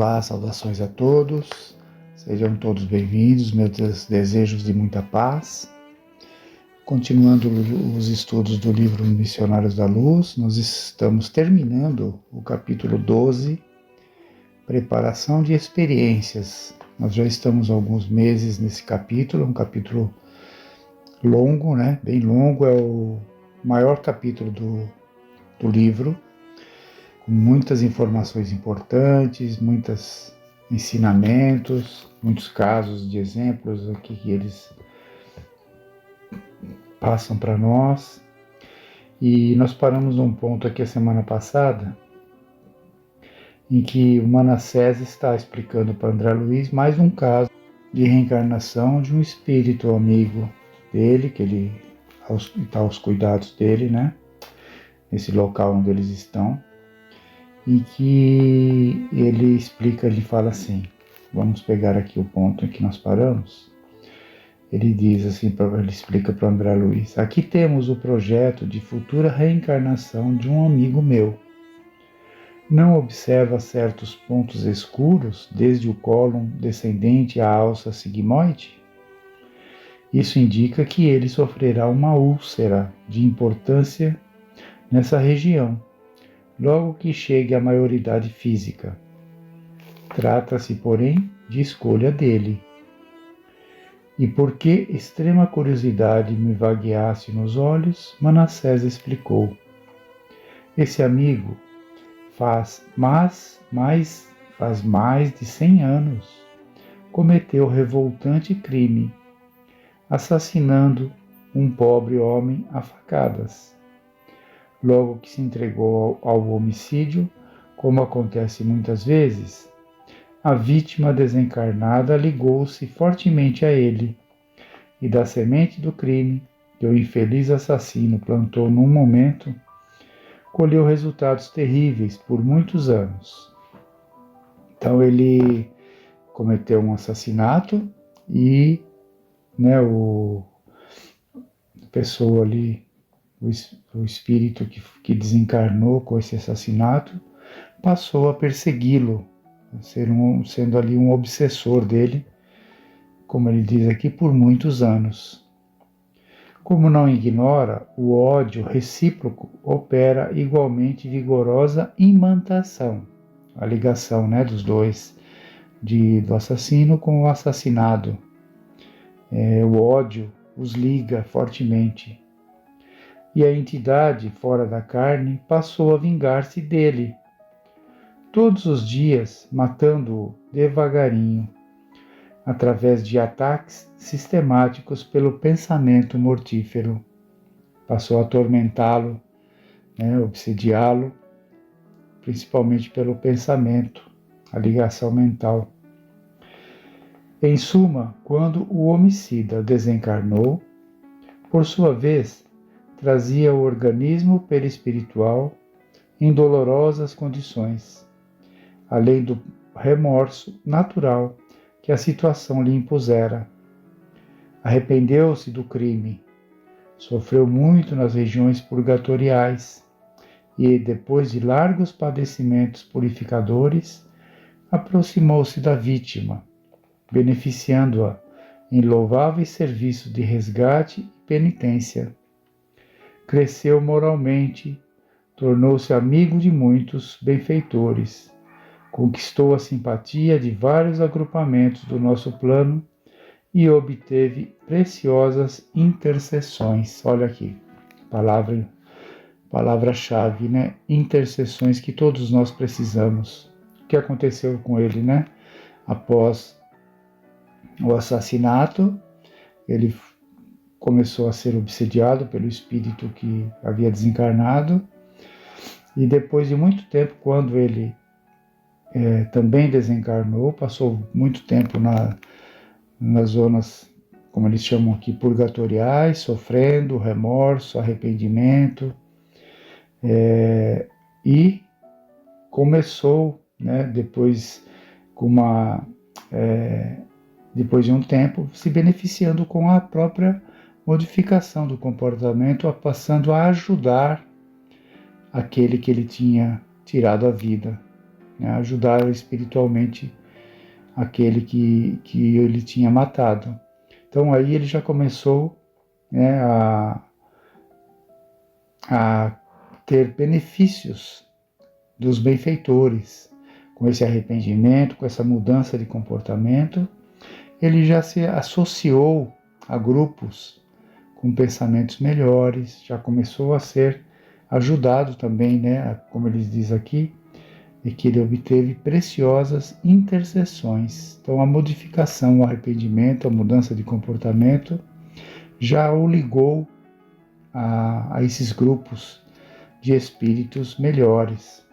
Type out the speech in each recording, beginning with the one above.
Olá, saudações a todos, sejam todos bem-vindos, meus desejos de muita paz. Continuando os estudos do livro Missionários da Luz, nós estamos terminando o capítulo 12, Preparação de Experiências. Nós já estamos há alguns meses nesse capítulo, um capítulo longo, né? Bem longo, é o maior capítulo do livro, com muitas informações importantes, muitos ensinamentos, muitos casos de exemplos aqui que eles passam para nós. E nós paramos num ponto aqui a semana passada, em que o Manassés está explicando para André Luiz mais um caso de reencarnação de um espírito amigo dele, que ele está aos cuidados dele, né? Nesse local onde eles estão. E que ele explica, ele fala assim, vamos pegar aqui o ponto em que nós paramos. Ele diz assim, ele explica para o André Luiz: aqui temos o projeto de futura reencarnação de um amigo meu. Não observa certos pontos escuros, desde o cólon descendente à alça sigmoide? Isso indica que ele sofrerá uma úlcera de importância nessa região, logo que chegue à maioridade física. Trata-se, porém, de escolha dele. E porque extrema curiosidade me vagueasse nos olhos, Manassés explicou. Esse amigo faz mais de 100 anos cometeu revoltante crime, assassinando um pobre homem a facadas. Logo que se entregou ao homicídio, como acontece muitas vezes, a vítima desencarnada ligou-se fortemente a ele, e da semente do crime que o infeliz assassino plantou num momento, colheu resultados terríveis por muitos anos. Então ele cometeu um assassinato e a pessoa ali, o espírito que desencarnou com esse assassinato, passou a persegui-lo, sendo ali um obsessor dele, como ele diz aqui, por muitos anos. Como não ignora, o ódio recíproco opera igualmente vigorosa imantação, a ligação dos dois, do assassino com o assassinado. O ódio os liga fortemente. E a entidade fora da carne passou a vingar-se dele, todos os dias matando-o devagarinho, através de ataques sistemáticos pelo pensamento mortífero. Passou a atormentá-lo, obsediá-lo, principalmente pelo pensamento, a ligação mental. Em suma, quando o homicida desencarnou, por sua vez, trazia o organismo perispiritual em dolorosas condições, além do remorso natural que a situação lhe impusera. Arrependeu-se do crime, sofreu muito nas regiões purgatoriais e, depois de largos padecimentos purificadores, aproximou-se da vítima, beneficiando-a em louváveis serviços de resgate e penitência. Cresceu moralmente, tornou-se amigo de muitos benfeitores, conquistou a simpatia de vários agrupamentos do nosso plano e obteve preciosas intercessões. Olha aqui, palavra-chave, intercessões que todos nós precisamos. O que aconteceu com ele, Após o assassinato, ele começou a ser obsediado pelo espírito que havia desencarnado, e depois de muito tempo, quando ele também desencarnou, passou muito tempo nas zonas, como eles chamam aqui, purgatoriais, sofrendo remorso, arrependimento, e começou, depois de um tempo, se beneficiando com a própria modificação do comportamento, passando a ajudar aquele que ele tinha tirado a vida. né, ajudar espiritualmente aquele que ele tinha matado. Então aí ele já começou, né, a ter benefícios dos benfeitores. Com esse arrependimento, com essa mudança de comportamento, ele já se associou a grupos com pensamentos melhores, já começou a ser ajudado também, né, como ele diz aqui, e que ele obteve preciosas intercessões. Então a modificação, o arrependimento, a mudança de comportamento já o ligou a esses grupos de espíritos melhores.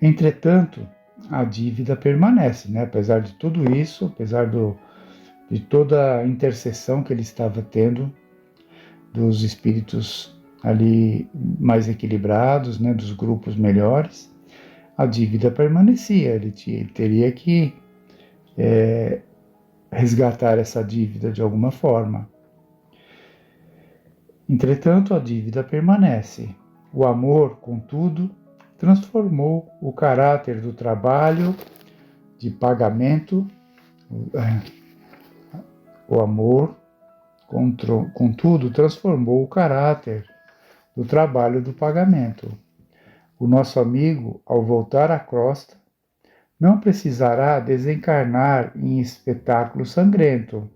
Entretanto, a dívida permanece, né? Apesar de tudo isso, apesar de toda a intercessão que ele estava tendo dos espíritos ali mais equilibrados, né? Dos grupos melhores, a dívida permanecia. Ele teria que resgatar essa dívida de alguma forma. Entretanto, a dívida permanece. O amor, contudo, transformou o caráter do trabalho de pagamento. O amor, contudo, transformou o caráter do trabalho do pagamento. O nosso amigo, ao voltar à crosta, não precisará desencarnar em espetáculo sangrento,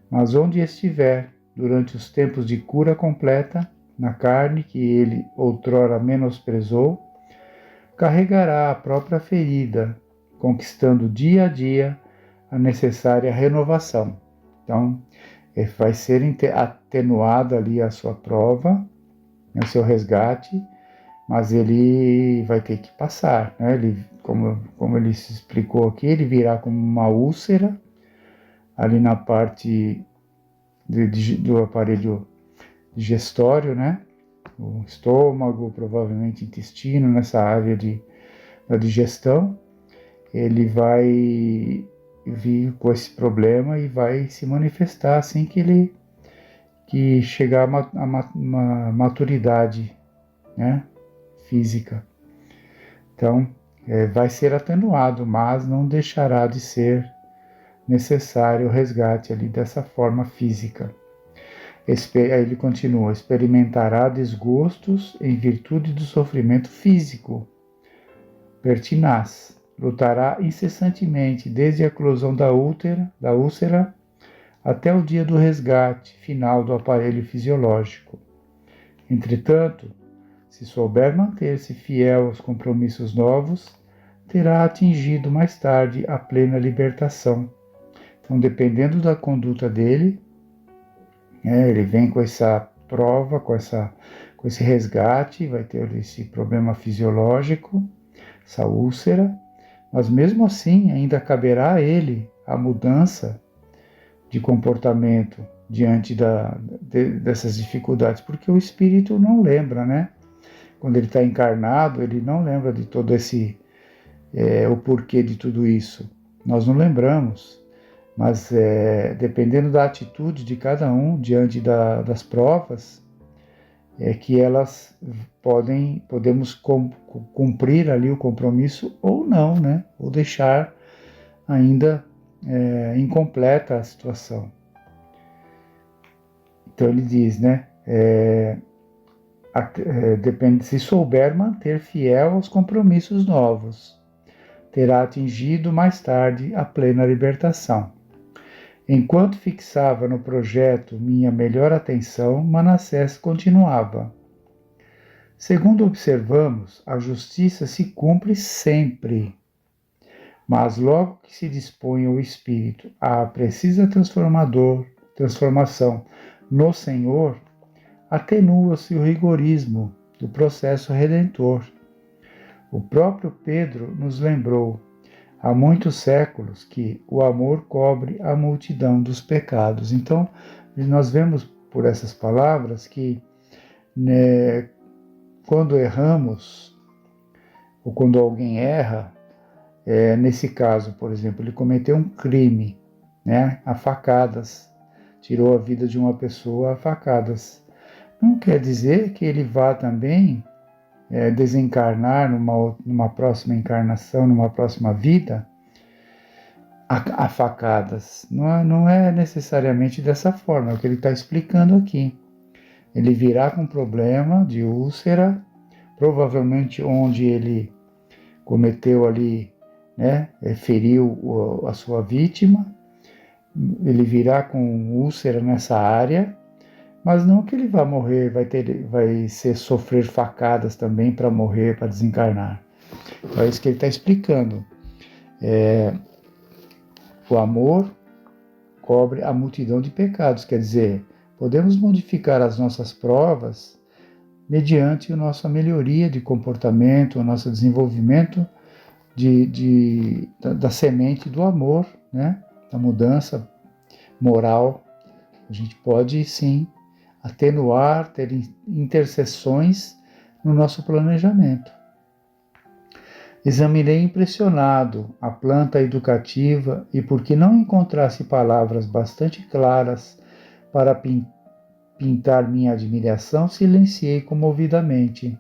mas onde estiver, durante os tempos de cura completa, na carne que ele outrora menosprezou, carregará a própria ferida, conquistando dia a dia a necessária renovação. Então, vai ser atenuada ali a sua prova, o seu resgate, mas ele vai ter que passar, né? Ele, como ele se explicou aqui, ele virá como uma úlcera ali na parte do aparelho digestório, né? O estômago, provavelmente intestino, nessa área da digestão, ele vai vir com esse problema e vai se manifestar assim que chegar a uma maturidade, né, física. Então, vai ser atenuado, mas não deixará de ser necessário o resgate ali dessa forma física. Aí ele continua, experimentará desgostos em virtude do sofrimento físico pertinaz, lutará incessantemente desde a eclosão da úlcera até o dia do resgate final do aparelho fisiológico. Entretanto, se souber manter-se fiel aos compromissos novos, terá atingido mais tarde a plena libertação. Então, dependendo da conduta dele, ele vem com essa prova, com esse resgate, vai ter esse problema fisiológico, essa úlcera, mas mesmo assim ainda caberá a ele a mudança de comportamento diante dessas dificuldades, porque o espírito não lembra, né? Quando ele está encarnado, ele não lembra de todo o porquê de tudo isso. Nós não lembramos, mas dependendo da atitude de cada um diante das provas, que elas podemos cumprir ali o compromisso ou não, né? Ou deixar ainda incompleta a situação. Então ele diz, né? Depende, se souber manter fiel aos compromissos novos, terá atingido mais tarde a plena libertação. Enquanto fixava no projeto minha melhor atenção, Manassés continuava. Segundo observamos, a justiça se cumpre sempre, mas logo que se dispõe o espírito à precisa transformação no Senhor, atenua-se o rigorismo do processo redentor. O próprio Pedro nos lembrou, há muitos séculos, que o amor cobre a multidão dos pecados. Então, nós vemos por essas palavras que, né, quando erramos, ou quando alguém erra, nesse caso, por exemplo, ele cometeu um crime, né, a facadas, tirou a vida de uma pessoa a facadas. Não quer dizer que ele vá também desencarnar numa próxima encarnação, numa próxima vida, a facadas. Não é necessariamente dessa forma, é o que ele está explicando aqui. Ele virá com problema de úlcera, provavelmente onde ele cometeu ali, né, feriu a sua vítima, ele virá com úlcera nessa área, mas não que ele vá morrer, vai sofrer facadas também para morrer, para desencarnar. Então é isso que ele está explicando. O amor cobre a multidão de pecados, quer dizer, podemos modificar as nossas provas mediante a nossa melhoria de comportamento, o nosso desenvolvimento da semente do amor, né? Da mudança moral. A gente pode, sim, atenuar, ter intercessões no nosso planejamento. Examinei impressionado a planta educativa e, porque não encontrasse palavras bastante claras para pintar minha admiração, silenciei comovidamente.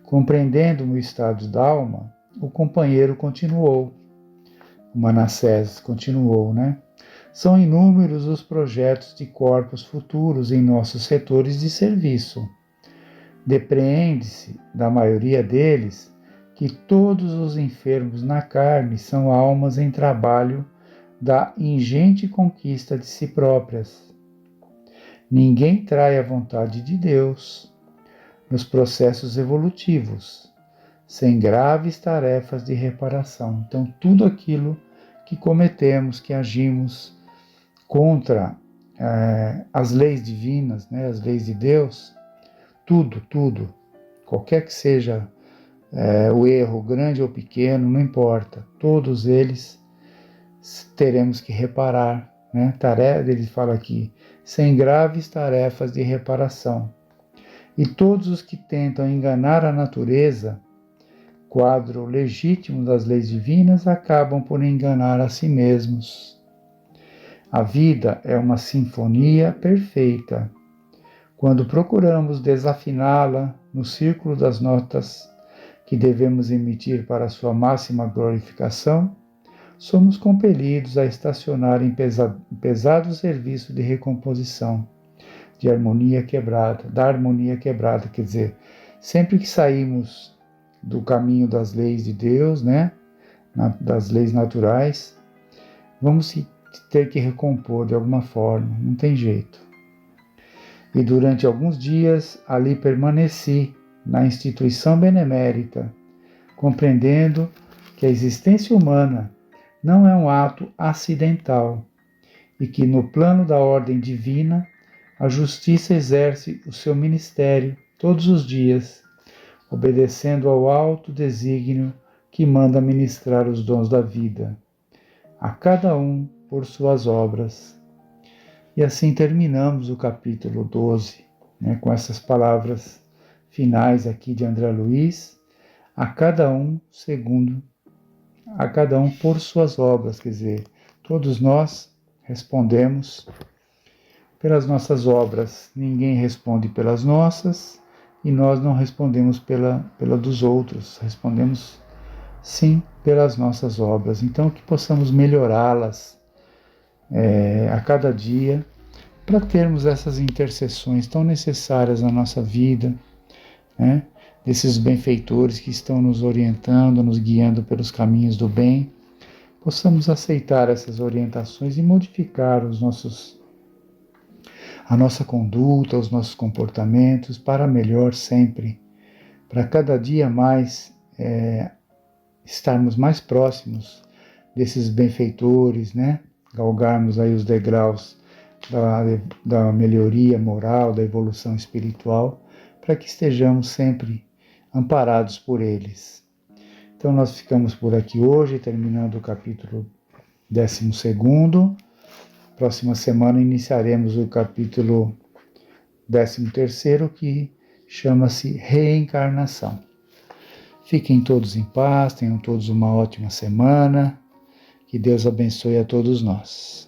Compreendendo o estado da alma, o companheiro continuou. O Manassés continuou, né? São inúmeros os projetos de corpos futuros em nossos setores de serviço. Depreende-se, da maioria deles, que todos os enfermos na carne são almas em trabalho da ingente conquista de si próprias. Ninguém trai a vontade de Deus nos processos evolutivos, sem graves tarefas de reparação. Então, tudo aquilo que cometemos, que agimos contra as leis divinas, né, as leis de Deus, tudo, qualquer que seja o erro, grande ou pequeno, não importa, todos eles teremos que reparar, né? Ele fala aqui, sem graves tarefas de reparação. E todos os que tentam enganar a natureza, quadro legítimo das leis divinas, acabam por enganar a si mesmos. A vida é uma sinfonia perfeita. Quando procuramos desafiná-la no círculo das notas que devemos emitir para sua máxima glorificação, somos compelidos a estacionar em pesado serviço de recomposição, da harmonia quebrada, quer dizer, sempre que saímos do caminho das leis de Deus, né, das leis naturais, vamos ter que recompor de alguma forma, não tem jeito. E durante alguns dias ali permaneci, na instituição benemérita, compreendendo que a existência humana não é um ato acidental e que no plano da ordem divina a justiça exerce o seu ministério todos os dias, obedecendo ao alto desígnio que manda ministrar os dons da vida, a cada um por suas obras. E assim terminamos o capítulo 12, né, com essas palavras finais aqui de André Luiz, a cada um por suas obras, quer dizer, todos nós respondemos pelas nossas obras, ninguém responde pelas nossas e nós não respondemos pela dos outros, respondemos sim pelas nossas obras, então que possamos melhorá-las a cada dia para termos essas intercessões tão necessárias na nossa vida, né? Desses benfeitores que estão nos orientando, nos guiando pelos caminhos do bem, possamos aceitar essas orientações e modificar a nossa conduta, os nossos comportamentos para melhor sempre, para cada dia mais estarmos mais próximos desses benfeitores, né? Galgarmos aí os degraus da melhoria moral, da evolução espiritual, para que estejamos sempre amparados por eles. Então nós ficamos por aqui hoje, terminando o capítulo 12º. Próxima semana iniciaremos o capítulo 13º, que chama-se Reencarnação. Fiquem todos em paz, tenham todos uma ótima semana, que Deus abençoe a todos nós.